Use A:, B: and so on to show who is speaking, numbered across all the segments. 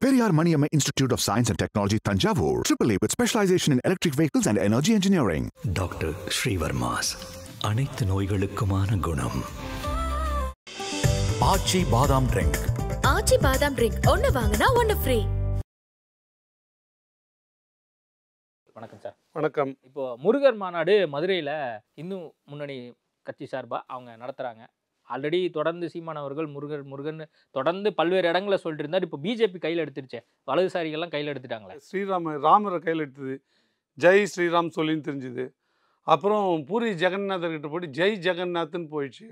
A: Periyar Maniamma Institute of Science and Technology, Tanjavur. AAA with specialization in electric vehicles and energy engineering.
B: Doctor Srivarma's அனைத்து நோய்களுக்குமான குணம்.
A: ஆச்சி பாதாம் drink.
C: ஆச்சி பாதாம் drink ஒன்னு வாங்கினா ஒன்னு ஃப்ரீ.
D: வணக்கம் சார்.
E: வணக்கம்.
D: இப்போ முருகர் மாநாடு மதுரையில் இந்து முன்னணி கட்சி சார்பாக அவங்க நடத்துகிறாங்க. ஆல்ரெடி தொடர்ந்து சீமானவர்கள் முருகன் தொடர்ந்து பல்வேறு இடங்களை சொல்லிட்டு இருந்தார். இப்போ பிஜேபி கையில் எடுத்துருச்சே, வலதுசாரிகள்லாம் கையில் எடுத்துட்டாங்களே.
E: ராமரை கையில் எடுத்தது, ஜெய் ஸ்ரீராம் சொல்லின்னு தெரிஞ்சுது. அப்புறம் பூரி ஜெகநாதர்கிட்ட போய்ட்டு ஜெய் ஜெகநாத்ன்னு போயிடுச்சு.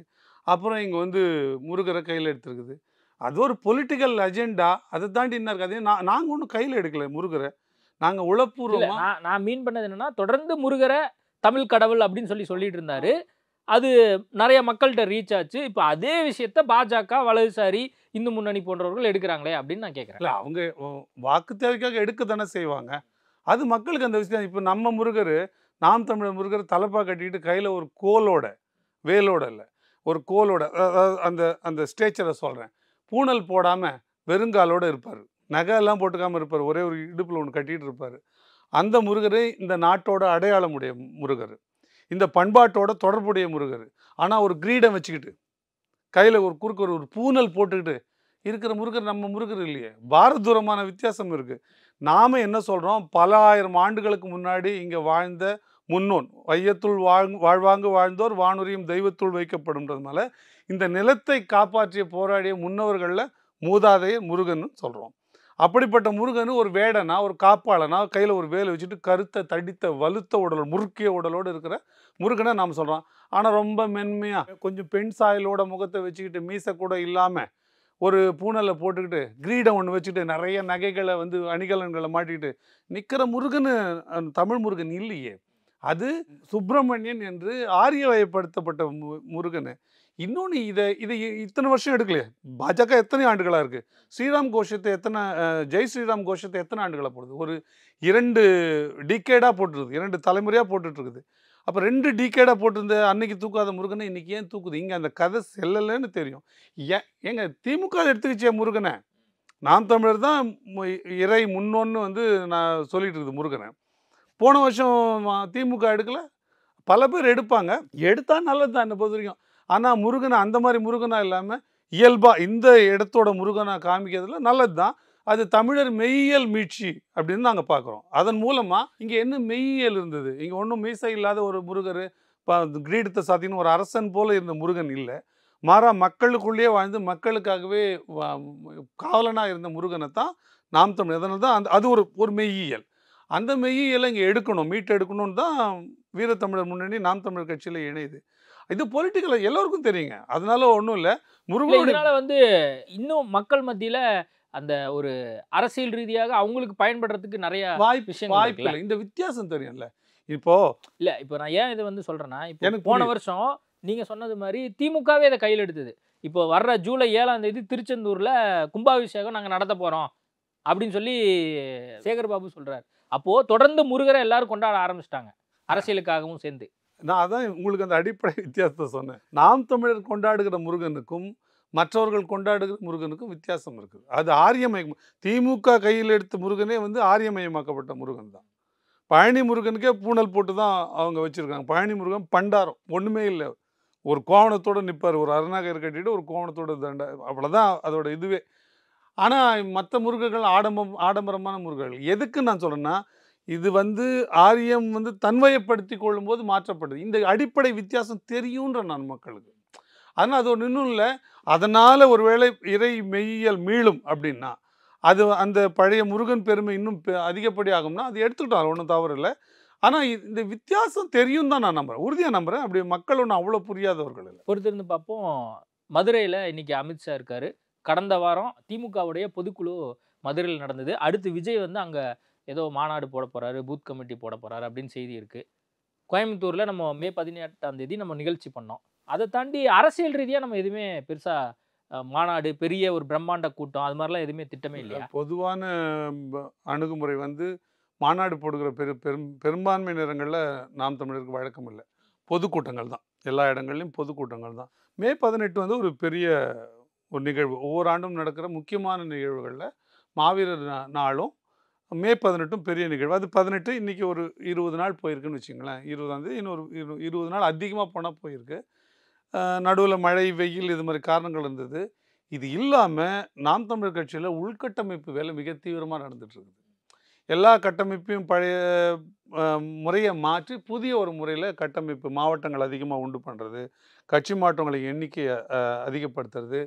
E: அப்புறம் இங்கே வந்து முருகரை கையில் எடுத்துருக்குது. அது ஒரு பொலிட்டிக்கல் அஜெண்டா. அதை தாண்டி என்ன இருக்காது. நாங்கள் ஒன்றும் கையில் எடுக்கலை முருகரை. நாங்கள் உளப்பூர்வமாக
D: நான் மீன் பண்ணது என்னன்னா, தொடர்ந்து முருகரை தமிழ் கடவுள் அப்படின்னு சொல்லிட்டு இருந்தாரு. அது நிறைய மக்கள்கிட்ட ரீச் ஆச்சு. இப்போ அதே விஷயத்த பாஜக, வலதுசாரி, இந்து முன்னணி போன்றவர்கள் எடுக்கிறாங்களே அப்படின்னு நான் கேட்குறேன்.
E: இல்லை, அவங்க வாக்கு தேவைக்காக எடுக்க தானே செய்வாங்க. அது மக்களுக்கு அந்த விஷயம். இப்போ நம்ம முருகர், நாம் தமிழர் முருகர் தலைப்பா கட்டிக்கிட்டு கையில் ஒரு கோலோட, வேலோட இல்லை, ஒரு கோலோட, அந்த அந்த ஸ்டேச்சரை சொல்கிறேன், பூணல் போடாமல் வெறுங்காலோடு இருப்பார். நகையெல்லாம் போட்டுக்காமல் இருப்பார். ஒரே ஒரு இடுப்பில் ஒன்று கட்டிகிட்டு இருப்பார். அந்த முருகர் இந்த நாட்டோட அடையாளமுடைய முருகர், இந்த பண்பாட்டோட தொடர்புடைய முருகர். ஆனால் ஒரு கிரீடம் வச்சுக்கிட்டு கையில் ஒரு குறுக்கு ஒரு பூனல் போட்டுக்கிட்டு இருக்கிற முருகர் நம்ம முருகர் இல்லையே. பாரதூரமான வித்தியாசம் இருக்குது. நாம் என்ன சொல்கிறோம், பல ஆயிரம் ஆண்டுகளுக்கு முன்னாடி இங்கே வாழ்ந்த முன்னோன், வையத்துள் வாழ்வாங்கு வாழ்ந்தோர் வானுரியும் தெய்வத்துள் வைக்கப்படும்ன்றதுனால இந்த நிலத்தை காப்பாற்றிய போராடிய முன்னவர்களில் மூதாதையர் முருகன்னு சொல்கிறோம். அப்படிப்பட்ட முருகன் ஒரு வேடனா, ஒரு காப்பாளனா, கையில் ஒரு வேலை வச்சுட்டு கருத்தை தடித்த வலுத்த உடலோடு, முறுக்கிய உடலோடு இருக்கிற முருகனை நாம் சொல்கிறோம். ஆனால் ரொம்ப மென்மையாக கொஞ்சம் பெண் சாயலோட முகத்தை வச்சுக்கிட்டு மீசை கூட இல்லாமல் ஒரு பூனலை போட்டுக்கிட்டு கிரீடம் ஒன்று வச்சுக்கிட்டு நிறைய நகைகளை வந்து அணிகலன்களை மாட்டிக்கிட்டு நிற்கிற முருகன் தமிழ் முருகன் இல்லையே. அது சுப்பிரமணியன் என்று ஆரியவயப்படுத்தப்பட்ட முருகன். இன்னொன்று, இதை இத்தனை வருஷம் எடுக்கலையே. பாஜக எத்தனை ஆண்டுகளாக இருக்குது. ஸ்ரீராம் கோஷத்தை ஜெய் ஸ்ரீராம் கோஷத்தை எத்தனை ஆண்டுகளாக போடுது. ஒரு 2 டிகேடாக போட்டுருக்குது, 2 தலைமுறையாக போட்டுட்ருக்குது. அப்போ 2 டிகேடாக போட்டிருந்த அன்னைக்கு தூக்காத முருகனை இன்றைக்கி ஏன் தூக்குது? இங்கே அந்த கதை செல்லலைன்னு தெரியும். ஏங்க திமுக எடுத்துக்கிச்சே முருகனை. நாம் தமிழர் தான் இறை முன்னோன்னு வந்து நான் சொல்லிட்டு இருக்குது முருகனை. போன வருஷம் திமுக எடுக்கலை. பல பேர் எடுப்பாங்க, எடுத்தால் நல்லது தான் என்னை பொறுத்த வரைக்கும். ஆனால் முருகனை அந்த மாதிரி முருகனாக இல்லாமல் இயல்பாக இந்த இடத்தோட முருகனாக காமிக்கிறதுல நல்லது தான். அது தமிழர் மெய்யியல் மீட்சி அப்படின்னு நாங்கள் பார்க்குறோம். அதன் மூலமாக இங்கே என்ன மெய்யியல் இருந்தது. இங்கே ஒன்றும் மீசை இல்லாத ஒரு முருகர், கிரீடத்தை சாத்தின்னு ஒரு அரசன் போல் இருந்த முருகன் இல்லை. மாறா மக்களுக்குள்ளேயே வாழ்ந்து மக்களுக்காகவே காவலனாக இருந்த முருகனை தான் நாம் தமிழர். அதனால தான் அது ஒரு மெய்யியல். அந்த மெய்யியலை இங்கே எடுக்கணும், மீட்டு எடுக்கணும்னு தான் வீரத்தமிழர் முன்னணி நாம் தமிழர் கட்சியில் இணையுது. இது பொலிட்டிக்கல் எல்லோருக்கும் தெரியுங்க. அதனால ஒன்றும் இல்லை.
D: முருகனால வந்து இன்னும் மக்கள் மத்தியில் அந்த ஒரு அரசியல் ரீதியாக அவங்களுக்கு பயன்படுறதுக்கு நிறைய
E: வாய்ப்பு இல்லை. இந்த வித்தியாசம் தெரியும்ல. இப்போ
D: நான் ஏன் இதை வந்து சொல்கிறேன்னா, இப்போ போன வருஷம் நீங்கள் சொன்னது மாதிரி திமுகவே இதை கையில் எடுத்தது. இப்போ வர்ற ஜூலை 7ஆம் தேதி திருச்செந்தூரில் கும்பாபிஷேகம் நாங்கள் நடத்த போகிறோம் அப்படின்னு சொல்லி சேகர்பாபு சொல்கிறார். அப்போது தொடர்ந்து முருகரை எல்லாரும் கொண்டாட ஆரம்பிச்சிட்டாங்க, அரசியலுக்காகவும் சேர்ந்து.
E: நான் அதான் உங்களுக்கு அந்த அடிப்படை வித்தியாசத்தை சொன்னேன். நாம் தமிழர் கொண்டாடுகிற முருகனுக்கும் மற்றவர்கள் கொண்டாடுகிற முருகனுக்கும் வித்தியாசம் இருக்குது. அது ஆரியமயம். திமுக கையில் எடுத்த முருகனே வந்து ஆரியமயமாக்கப்பட்ட முருகன் தான். பழனி முருகனுக்கே பூணல் போட்டு தான் அவங்க வச்சுருக்காங்க. பழனி முருகன் பண்டாரம் ஒன்றுமே இல்லை. ஒரு கோவணத்தோடு நிற்பார், ஒரு அருணாகர் கட்டிட்டு ஒரு கோவணத்தோடு தண்டை, அவ்வளோதான் அதோட இதுவே. ஆனால் மற்ற முருகர்கள் ஆடம்பரமான முருகர்கள். எதுக்கு நான் சொல்கிறேன்னா, இது வந்து ஆரியம் வந்து தன்வயப்படுத்தி கொள்ளும்போது மாற்றப்படுது. இந்த அடிப்படை வித்தியாசம் தெரியுன்ற நான் மக்களுக்கு. அதனால் அது ஒன்று இன்னும் இல்லை. அதனால் ஒருவேளை இறை மெய்யியல் மீளும் அப்படின்னா அது அந்த பழைய முருகன் பெருமை இன்னும் அதிகப்படி ஆகும்னா அது எடுத்துக்கிட்டோம், ஒன்றும் தவறு இல்லை. ஆனால் இந்த வித்தியாசம் தெரியும் தான் நான் நம்புகிறேன், உறுதியாக நம்புகிறேன். அப்படி மக்கள் ஒன்றும் அவ்வளோ புரியாதவர்கள் இல்லை.
D: பொறுத்திருந்து பார்ப்போம். மதுரையில் இன்றைக்கி அமித்ஷா இருக்கார். கடந்த வாரம் திமுகவுடைய பொதுக்குழு மதுரையில் நடந்தது. அடுத்து விஜய் வந்து அங்கே ஏதோ மாநாடு போட போகிறாரு, பூத் கமிட்டி போட போகிறாரு அப்படின்னு செய்தி இருக்குது. கோயம்புத்தூரில் நம்ம மே 18ஆம் தேதி நம்ம நிகழ்ச்சி பண்ணோம். அதை தாண்டி அரசியல் ரீதியாக நம்ம எதுவுமே பெருசாக மாநாடு, பெரிய ஒரு பிரம்மாண்ட கூட்டம், அது மாதிரிலாம் எதுவுமே திட்டமே இல்லையா?
E: பொதுவான அணுகுமுறை வந்து மாநாடு போடுகிற பெரும்பான்மை நேரங்களில் நாம் தமிழருக்கு வழக்கம் இல்லை. பொதுக்கூட்டங்கள் தான், எல்லா இடங்கள்லையும் பொதுக்கூட்டங்கள் தான். மே 18 வந்து ஒரு பெரிய ஒரு நிகழ்வு. ஒவ்வொரு ஆண்டும் நடக்கிற முக்கியமான நிகழ்வுகளில் மாவீரர் நாளும் மே 18 பெரிய நிகழ்வு. அது 18 இன்றைக்கி ஒரு 20 நாள் போயிருக்குன்னு வச்சுங்களேன். 20ஆம் தேதி இன்னொரு 20 நாள் அதிகமாக போனால் போயிருக்கு. நடுவில் மழை, வெயில் இது மாதிரி காரணங்கள் இருந்தது. இது இல்லாமல் நாம் தமிழர் கட்சியில் உள்கட்டமைப்பு வேலை மிக தீவிரமாக நடந்துகிட்ருக்குது. எல்லா கட்டமைப்பையும் பழைய முறையை மாற்றி புதிய ஒரு முறையில் கட்டமைப்பு மாவட்டங்கள் அதிகமாக உண்டு பண்ணுறது, கட்சி மாற்றங்களை எண்ணிக்கையை அதிகப்படுத்துறது,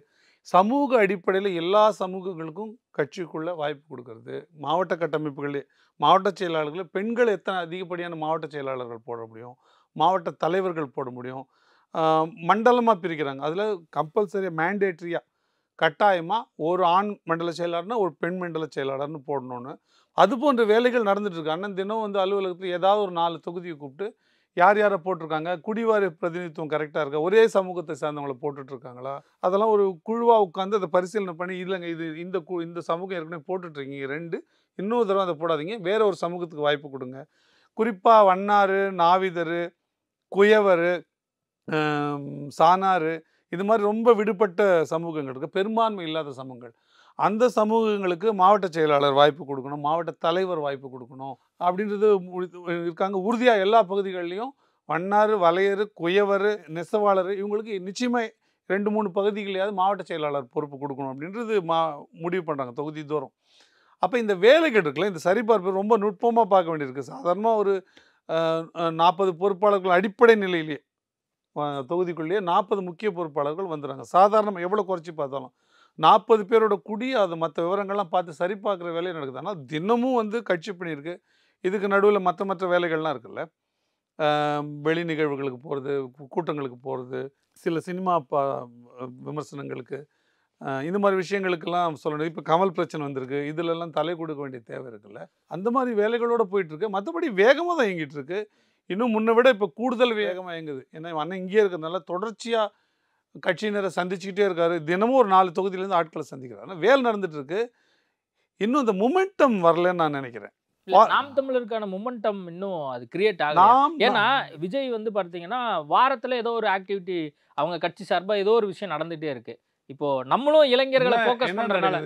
E: சமூக அடிப்படையில் எல்லா சமூகங்களுக்கும் கட்சிக்குள்ளே வாய்ப்பு கொடுக்கறது, மாவட்ட கட்டமைப்புகளே மாவட்ட செயலாளர்கள் பெண்கள் எத்தனை அதிகப்படியான மாவட்ட செயலாளர்கள் போட முடியும், மாவட்ட தலைவர்கள் போட முடியும், மண்டலமாக பிரிக்கிறாங்க. அதில் கம்பல்சரியாக மேண்டேட்ரியாக கட்டாயமாக ஒரு ஆண் மண்டல செயலாளர்னா ஒரு பெண் மண்டல செயலாளர்னு போடணுன்னு அது போன்ற வேலைகள் நடந்துகிட்ருக்கு. அண்ணன் தினம் வந்து அலுவலகத்தில் ஏதாவது ஒரு 4 தொகுதியை கூப்பிட்டு யார் யாரை போட்டிருக்காங்க, குடிவாரி பிரதிநிதித்துவம் கரெக்டாக இருக்கா, ஒரே சமூகத்தை சார்ந்தவங்களை போட்டுட்ருக்காங்களா, அதெல்லாம் ஒரு குழுவாக உட்காந்து அதை பரிசீலனை பண்ணி இல்லைங்க இது இந்த சமூகம் ஏற்கனவே போட்டுட்ருக்கீங்க 2 இன்னொரு தடவை அதை போடாதீங்க, வேறு ஒரு சமூகத்துக்கு வாய்ப்பு கொடுங்க. குறிப்பாக வண்ணார், நாவிதர், குயவர், சாணார் இது மாதிரி ரொம்ப விடுபட்ட சமூகங்கள் இருக்குது, பெரும்பான்மை இல்லாத சமூகங்கள். அந்த சமூகங்களுக்கு மாவட்ட செயலாளர் வாய்ப்பு கொடுக்கணும், மாவட்ட தலைவர் வாய்ப்பு கொடுக்கணும் அப்படின்றது இருக்காங்க. உறுதியாக எல்லா பகுதிகள்லையும் வண்ணார், வலையர், குயவர், நெசவாளர் இவங்களுக்கு நிச்சயமாக 2-3 பகுதிகளையாவது மாவட்ட செயலாளர் பொறுப்பு கொடுக்கணும் அப்படின்றது முடிவு பண்ணுறாங்க தொகுதி தோறும். அப்போ இந்த வேலைகள் இருக்குல்ல, இந்த சரிபார்ப்பு ரொம்ப நுட்பமாக பார்க்க வேண்டியிருக்கு. சாதாரணமாக ஒரு 40 பொறுப்பாளர்கள் அடிப்படை நிலையிலேயே தொகுதிக்குள்ளேயே 40 முக்கிய பொறுப்பாளர்கள் வந்துடுறாங்க. சாதாரணமாக எவ்வளோ குறைச்சி பார்த்தாலும் 40 பேரோட குடி அது மற்ற விவரங்கள்லாம் பார்த்து சரி பார்க்குற வேலையை நடக்குது. ஆனால் தினமும் வந்து கட்சி பணி இருக்குது. இதுக்கு நடுவில் மற்ற வேலைகள்லாம் இருக்குல்ல, வெளி நிகழ்வுகளுக்கு போகிறது, கூட்டங்களுக்கு போகிறது, சில சினிமா விமர்சனங்களுக்கு, இந்த மாதிரி விஷயங்களுக்கெல்லாம் சொல்லணும். இப்போ கமல் பிரச்சனை வந்திருக்கு, இதிலெல்லாம் தலை கொடுக்க வேண்டிய தேவை இருக்குல்ல, அந்த மாதிரி வேலைகளோடு போயிட்டுருக்கு. மற்றபடி வேகமாக தான் இயங்கிட்டு இருக்கு. இன்னும் முன்னை விட இப்போ கூடுதல் வேகமாக இயங்குது. ஏன்னா அண்ணன் இங்கேயே இருக்கிறதுனால தொடர்ச்சியாக கட்சியினரை சந்திச்சுக்கிட்டே இருக்காரு. தினமும் ஒரு 4 தொகுதியிலேருந்து ஆட்களை சந்திக்கிறார். ஆனால் வேலை நடந்துட்டு இருக்கு. இன்னும் இந்த மொமெண்டம் வரலன்னு நான் நினைக்கிறேன்.
D: நாம் தமிழருக்கான மொமெண்டம் இன்னும் அது கிரியேட் ஆகல. ஏன்னா விஜய் வந்து பார்த்தீங்கன்னா வாரத்தில் ஏதோ ஒரு ஆக்டிவிட்டி அவங்க கட்சி சார்பாக ஏதோ ஒரு விஷயம் நடந்துகிட்டே இருக்கு. இப்போ நம்மளும் இளைஞர்களை ஃபோக்கஸ் பண்றதுனால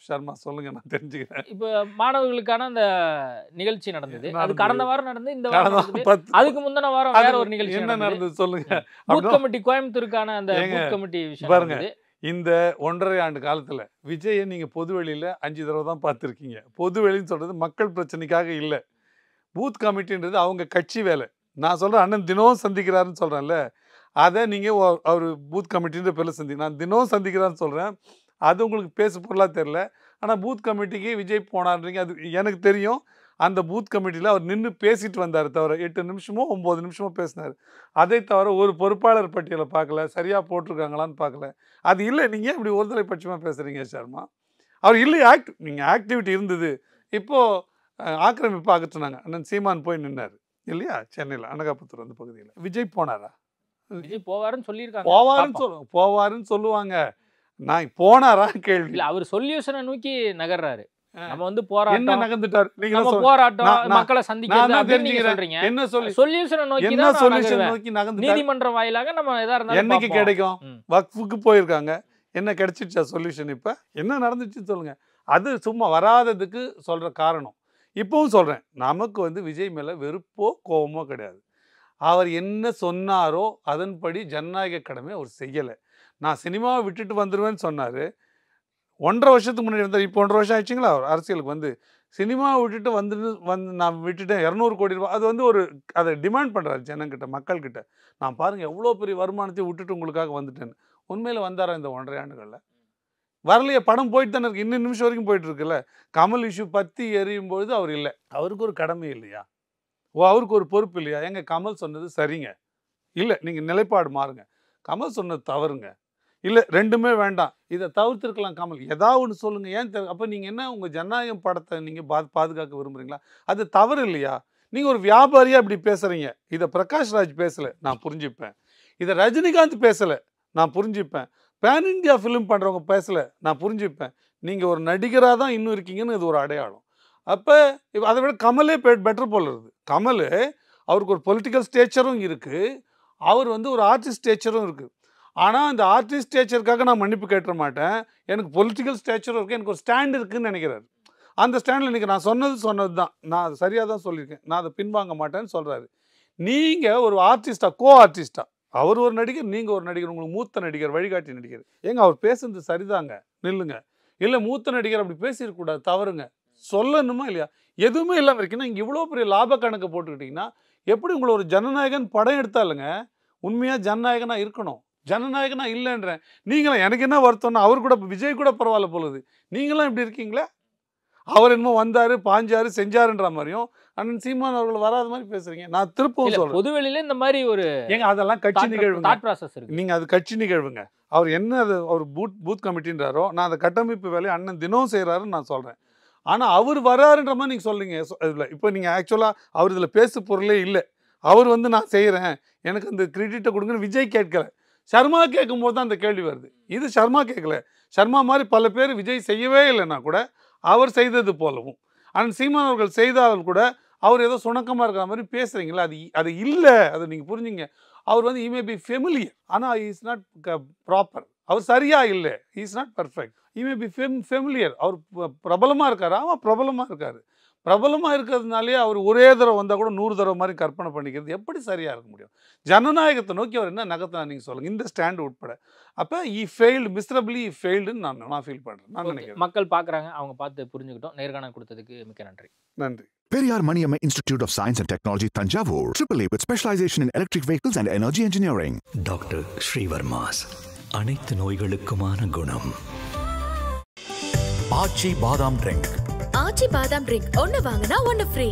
E: சர்மா சொல்லுங்க, நான் தெரிஞ்சுக்கிறேன்.
D: இப்போ மாணவர்களுக்கான அந்த நிகழ்ச்சி நடந்தது. அது கடந்த வாரம் நடந்து இந்த வாரம் அதுக்கு முந்தின வாரம் வேற ஒரு நிகழ்ச்சி
E: என்ன நடந்தது சொல்லுங்க.
D: பூத் கமிட்டி கோயம்புத்தூருக்கான அந்த பூத் கமிட்டி விஷயம்
E: பாருங்க. இந்த 1.5 ஆண்டு காலத்தில் விஜயை நீங்கள் பொதுவெளியில் 5 தடவை தான் பார்த்துருக்கீங்க. பொதுவெளின்னு சொல்கிறது மக்கள் பிரச்சனைக்காக இல்லை. பூத் கமிட்டின்றது அவங்க கட்சி வேலை. நான் சொல்கிறேன் அண்ணன் தினமும் சந்திக்கிறாருன்னு சொல்கிறேன்ல, அதை நீங்கள் அவர் பூத் கமிட்டின்ற பேரில் நான் தினம் சந்திக்கிறான்னு சொல்கிறேன். அது உங்களுக்கு பேசு பொருளாக தெரில. ஆனால் பூத் கமிட்டிக்கு விஜய் போனான்றீங்க, அது எனக்கு தெரியும். அந்த பூத் கமிட்டியில் அவர் நின்று பேசிட்டு வந்தார் தவிர 8 நிமிஷமோ 9 நிமிஷமோ பேசினார். அதை தவிர ஒரு பொறுப்பாளர் பட்டியலை பார்க்கல, சரியாக போட்டிருக்காங்களான்னு பார்க்கல. அது இல்லை. நீங்கள் இப்படி ஒருதலை பட்சமாக பேசுகிறீங்க சர்மா. அவர் இல்லை நீங்கள் ஆக்டிவிட்டி இருந்தது. இப்போது ஆக்கிரமிப்பு அகற்றினாங்க. அண்ணன் சீமான் போய் நின்னார் இல்லையா சென்னையில் அனகாபுத்தூர் அந்த பகுதியில். விஜய் போனாரா?
D: விஜய் போவாருன்னு சொல்லியிருக்காங்க.
E: போவாருன்னு சொல்லுவாங்க. நான் போனாரா கேள்வி.
D: இல்லை, அவர் சொல்யூஷனை நோக்கி நகர்றாரு. நம்ம வந்து போராட்டம்
E: நகர்ந்துட்டார். நீங்க
D: போராட்டம் மக்களை சந்திக்கிறது
E: என்ன
D: சொல்யூஷனை நோக்கி நகர்ந்து நீதிமன்றம் வாயிலாக நம்ம எதா இருந்தாலும்
E: என்னைக்கு கிடைக்கும். வக்ஃபுக்கு போயிருக்காங்க, என்ன கிடைச்சிடுச்சா சொல்யூஷன்? இப்ப என்ன நடந்துச்சுன்னு சொல்லுங்க. அது சும்மா வராததுக்கு சொல்ற காரணம். இப்பவும் சொல்றேன், நமக்கு வந்து விஜய் மேல வெறுப்போ கோபமோ கிடையாது. அவர் என்ன சொன்னாரோ அதன்படி ஜனநாயக கடமை அவர் செய்யலை. நான் சினிமாவை விட்டுட்டு வந்துடுவேன்னு சொன்னார். 1.5 வருஷத்துக்கு முன்னாடி வந்தார். இப்போ 1.5 வருஷம் ஆயிடுச்சுங்களா அவர் அரசியலுக்கு வந்து. சினிமாவை விட்டுட்டு நான் விட்டுட்டேன் 200 கோடி ரூபாய். அது வந்து ஒரு அதை டிமாண்ட் பண்ணுறாரு ஜனங்கிட்ட, மக்கள்கிட்ட. நான் பாருங்கள் எவ்வளோ பெரிய வருமானத்தை விட்டுட்டு உங்களுக்காக வந்துட்டேன்னு. உண்மையில் வந்தாரா இந்த 1.5 ஆண்டுகளில்? வரலையே. படம் போயிட்டு தானே இருக்கு. இன்னும் நிமிஷம் வரைக்கும் போயிட்டு இருக்குல்ல. கமல் இஷ்யூ பற்றி எரியும் பொழுது அவர் இல்லை. அவருக்கு ஒரு கடமை இல்லையா? அவருக்கு ஒரு பொறுப்பு இல்லையா? எங்க கமல் சொன்னது சரிங்க, இல்லை நீங்கள் நிலைப்பாடு மாறுங்க. கமல் சொன்னது தவறுங்க, இல்லை ரெண்டுமே வேண்டாம், இதை தவிர்த்துருக்கலாம் கமல், ஏதாவது ஒன்று சொல்லுங்கள். ஏன் அப்போ நீங்கள் என்ன உங்கள் ஜனநாயகம் படத்தை நீங்கள் பாதுகாக்க விரும்புகிறீங்களா? அது தவறு இல்லையா? நீங்கள் ஒரு வியாபாரியாக இப்படி பேசுகிறீங்க. இதை பிரகாஷ் ராஜ் பேசலை, நான் புரிஞ்சுப்பேன். இதை ரஜினிகாந்த் பேசலை, நான் புரிஞ்சுப்பேன். பேன் இண்டியா ஃபிலிம் பண்ணுறவங்க பேசலை, நான் புரிஞ்சுப்பேன். நீங்கள் ஒரு நடிகராக தான் இன்னும் இருக்கீங்கன்னு இது ஒரு அடையாளம். அப்போ அதை விட கமலே பெட்டர் போல இருக்குது. கமல் அவருக்கு ஒரு பொலிட்டிக்கல் ஸ்டேச்சரும் இருக்குது, அவர் வந்து ஒரு ஆர்டிஸ்ட் ஸ்டேச்சரும் இருக்குது. ஆனால் அந்த ஆர்டிஸ்ட் ஸ்டேச்சருக்காக நான் மன்னிப்பு கேட்ட மாட்டேன். எனக்கு பொலிட்டிக்கல் ஸ்டேச்சரும் இருக்குது, எனக்கு ஒரு ஸ்டாண்ட் இருக்குதுன்னு நினைக்கிறாரு. அந்த ஸ்டாண்டில் இன்றைக்கி நான் சொன்னது தான், நான் அது சரியாக தான் சொல்லியிருக்கேன், நான் அதை பின்வாங்க மாட்டேன்னு சொல்கிறாரு. நீங்கள் ஒரு ஆர்டிஸ்டாக, கோ ஆர்டிஸ்டாக, அவர் ஒரு நடிகர், நீங்கள் ஒரு நடிகர், உங்களுக்கு மூத்த நடிகர், வழிகாட்டி நடிகர், அவர் பேசுறது சரிதாங்க, நில்லுங்க. இல்லை மூத்த நடிகர் அப்படி பேசிடக்கூடாது, தவறுங்க, சொல்லணுமா இல்லையா? எதுவுமே இல்லாமல் இருக்குன்னா இங்கே இவ்வளோ பெரிய லாப கணக்கு போட்டுக்கிட்டிங்கன்னா எப்படி உங்களை ஒரு ஜனநாயகன் படம் எடுத்தாலுங்க உண்மையாக ஜனநாயகனாக இருக்கணும். ஜனநாயகனாக இல்லைன்றேன். நீங்களும் எனக்கு என்ன வருத்தம்னா அவர் கூட விஜய் கூட பரவாயில்ல போலுது, நீங்களாம் இப்படி இருக்கீங்களே. அவர் என்னமோ வந்தார், பாஞ்சாரு, செஞ்சாருன்ற மாதிரியும் அண்ணன் சீமான் அவர்கள் வராத மாதிரி பேசுறீங்க. நான் திருப்பவும் சொல்றேன்,
D: பொதுவெளியில இந்த மாதிரி ஒரு
E: அதெல்லாம் கட்சி நிகழ்வுங்க,
D: தாட் ப்ராசஸ் இருக்கு.
E: நீங்க அது கட்சி நிகழ்வுங்க. அவர் என்ன அது அவர் பூத் கமிட்டின்றாரோ, நான் அந்த கட்டமைப்பு வேலையை அண்ணன் தினம் செய்கிறாருன்னு நான் சொல்கிறேன். ஆனால் அவர் வராருன்ற மாதிரி நீங்கள் சொல்றீங்க. இதில் இப்போ நீங்கள் ஆக்சுவலாக அவர் இதில் பேசு பொருளே இல்லை. அவர் நான் செய்கிறேன், எனக்கு அந்த கிரெடிட்டை கொடுங்கன்னு விஜய் கேட்கல, சர்மா கேட்கும்போது தான் அந்த கேள்வி வருது. இது சர்மா கேட்கல, சர்மா மாதிரி பல பேர் விஜய் செய்யவே இல்லைன்னா கூட அவர் செய்தது போலவும், அண்ட் சீமான் அவர்கள் செய்தாலும் கூட அவர் ஏதோ சுணக்கமாக இருக்கிற மாதிரி பேசுகிறீங்களா, அது இல்லை. அதை நீங்கள் புரிஞ்சுங்க. அவர் he may be familiar, ஆனால் he is not ப்ராப்பர். அவர் சரியாக இல்லை, he is not perfect. he may be familiar. அவர் பிரபலமாக இருக்கார், ஆமாம் பிரபலமாக இருக்கார். பிரபலமாக இருக்கிறதுனாலே அவர் ஒரே தடவை வந்தால் கூட 100 தடவை மாதிரி கற்பனை பண்ணிக்கிறது எப்படி சரியாக இருக்க முடியும்? ஜனநாயகத்தை நோக்கி அவர் என்ன நகர்த்தினா நீங்கள் சொல்லுங்கள், இந்த ஸ்டாண்டு உட்பட. அப்போ மிஸ்ரபிளி ஃபெயில்டுன்னு நான் ஃபீல் பண்ணுறேன், நான் நினைக்கிறேன்.
D: மக்கள் பார்க்குறாங்க, அவங்க பார்த்து புரிஞ்சுக்கிட்டோம். நேர்காணல் கொடுத்ததுக்கு மிக்க நன்றி.
E: நன்றி.
A: Periyar Maniamma Institute of Science and Technology, Tanjavur, AAA with specialization in electric vehicles and energy engineering.
B: Doctor Srivarma's, அனைத்து நோய்களுக்குமான குணம்.
A: ஆச்சி பாதாம் ட்ரிங்க்.
C: ஆச்சி பாதாம் ட்ரிங்க் ஒன்னு வாங்கினா ஒன்னு ஃப்ரீ.